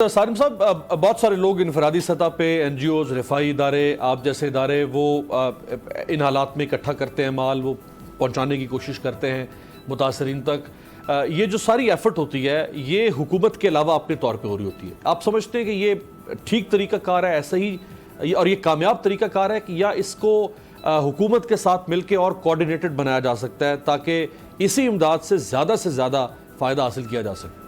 सारिम साहब, बहुत सारे लोग इनफरादी सतह पे NGOs, रफ़ाई इदारे, आप जैसे इदारे वो इन हालात में इकट्ठा करते हैं माल, वो पहुंचाने की कोशिश करते हैं मुतासरीन तक। ये जो सारी एफर्ट होती है ये हुकूमत के अलावा अपने तौर पे हो रही होती है। आप समझते हैं कि ये ठीक तरीका कार है, ऐसा ही और ये कामयाब तरीका कार है कि या इसको हुकूमत के साथ मिलकर और कोऑर्डिनेटेड बनाया जा सकता है ताकि इसी इमदाद से ज़्यादा फ़ायदा हासिल किया जा सके?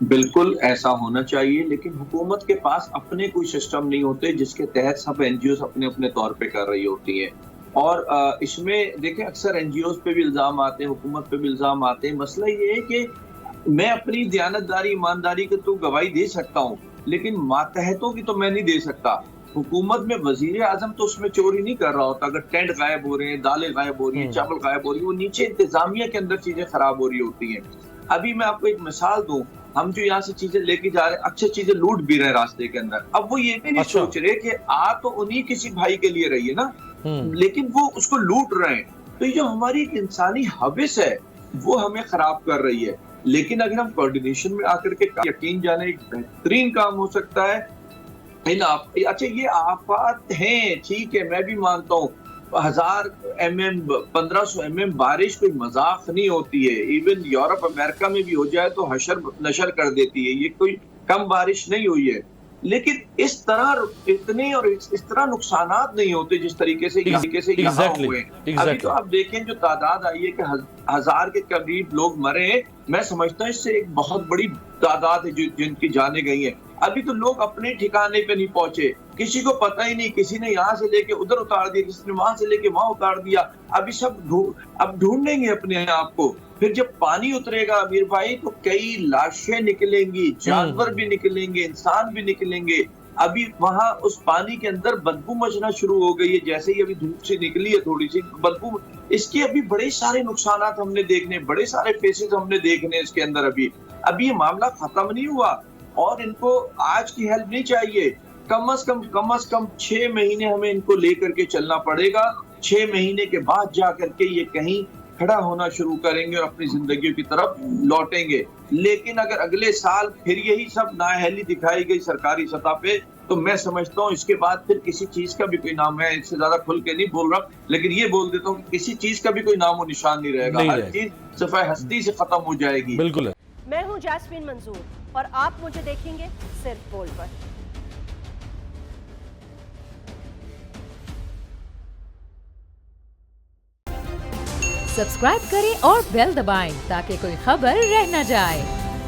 बिल्कुल ऐसा होना चाहिए, लेकिन हुकूमत के पास अपने कोई सिस्टम नहीं होते जिसके तहत सब NGOs अपने अपने तौर पे कर रही होती हैं। और इसमें देखें, अक्सर NGOs पे भी इल्ज़ाम आते हैं, हुकूमत पे भी इल्ज़ाम आते हैं। मसला ये है कि मैं अपनी दयानतदारी, ईमानदारी की तो गवाही दे सकता हूँ, लेकिन मातहतों की तो मैं नहीं दे सकता। हुकूमत में वजीर आजम तो उसमें चोरी नहीं कर रहा होता। अगर टेंट गायब हो रहे हैं, दालें गायब हो रही हैं, चावल गायब हो रही है, वो नीचे इंतजामिया के अंदर चीजें खराब हो रही होती हैं। अभी मैं आपको एक मिसाल दूं, हम जो यहाँ से चीजें लेके जा रहे हैं, अच्छी चीजें लूट भी रहे हैं रास्ते के अंदर। अब वो ये भी नहीं सोच रहे कि आ तो उन्हीं किसी भाई के लिए रही है ना, लेकिन वो उसको लूट रहे हैं। तो ये जो हमारी एक इंसानी हविस है वो हमें खराब कर रही है। लेकिन अगर हम कोऑर्डिनेशन में आकर के, यकीन जाने, एक बेहतरीन काम हो सकता है। अच्छा, ये आफत हैं, ठीक है, मैं भी मानता हूँ। 1000 mm 1500 mm बारिश कोई मजाक नहीं होती है। इवन यूरोप अमेरिका में भी हो जाए तो हशर नशर कर देती है। ये कोई कम बारिश नहीं हुई है, लेकिन इस तरह इतने और इस तरह नुकसानात नहीं होते जिस तरीके से यहाँ हुए। अभी तो आप देखें जो तादाद आई है कि 1000 के करीब लोग मरे हैं। मैं समझता हूँ इससे एक बहुत बड़ी तादाद है जिनकी जाने गई है। अभी तो लोग अपने ठिकाने पे नहीं पहुंचे, किसी को पता ही नहीं, किसी ने यहाँ से लेके उधर उतार दिया, किसी ने वहां से लेके वहां उतार दिया। अभी सब अब ढूंढेंगे अपने आप को। फिर जब पानी उतरेगा अमीर भाई, तो कई लाशें निकलेंगी, जानवर भी निकलेंगे, इंसान भी निकलेंगे। अभी वहां उस पानी के अंदर बदबू मचना शुरू हो गई है। जैसे ही अभी धूप से निकली है थोड़ी सी बदबू, इसके अभी बड़े सारे नुकसानात हमने देखने, बड़े सारे फेसेस हमने देखने इसके अंदर। अभी ये मामला खत्म नहीं हुआ और इनको आज की हेल्प नहीं चाहिए। कम से कम 6 महीने हमें इनको लेकर के चलना पड़ेगा। 6 महीने के बाद जा करके ये कहीं खड़ा होना शुरू करेंगे और अपनी जिंदगी की तरफ लौटेंगे। लेकिन अगर अगले साल फिर यही सब नाअहली दिखाई गई सरकारी सतह पे, तो मैं समझता हूँ इसके बाद फिर किसी चीज का भी कोई नाम, है इससे ज्यादा खुल के नहीं बोल रहा, लेकिन ये बोल देता हूँ कि किसी चीज का भी कोई नाम और निशान नहीं रहेगा। हर चीज सफाई हस्ती से खत्म हो जाएगी। बिल्कुल। मैं हूँ जैस्मीन मंजूर और आप मुझे देखेंगे सिर्फ बोल पर। सब्सक्राइब करें और बेल दबाएं ताकि कोई खबर रह न जाए।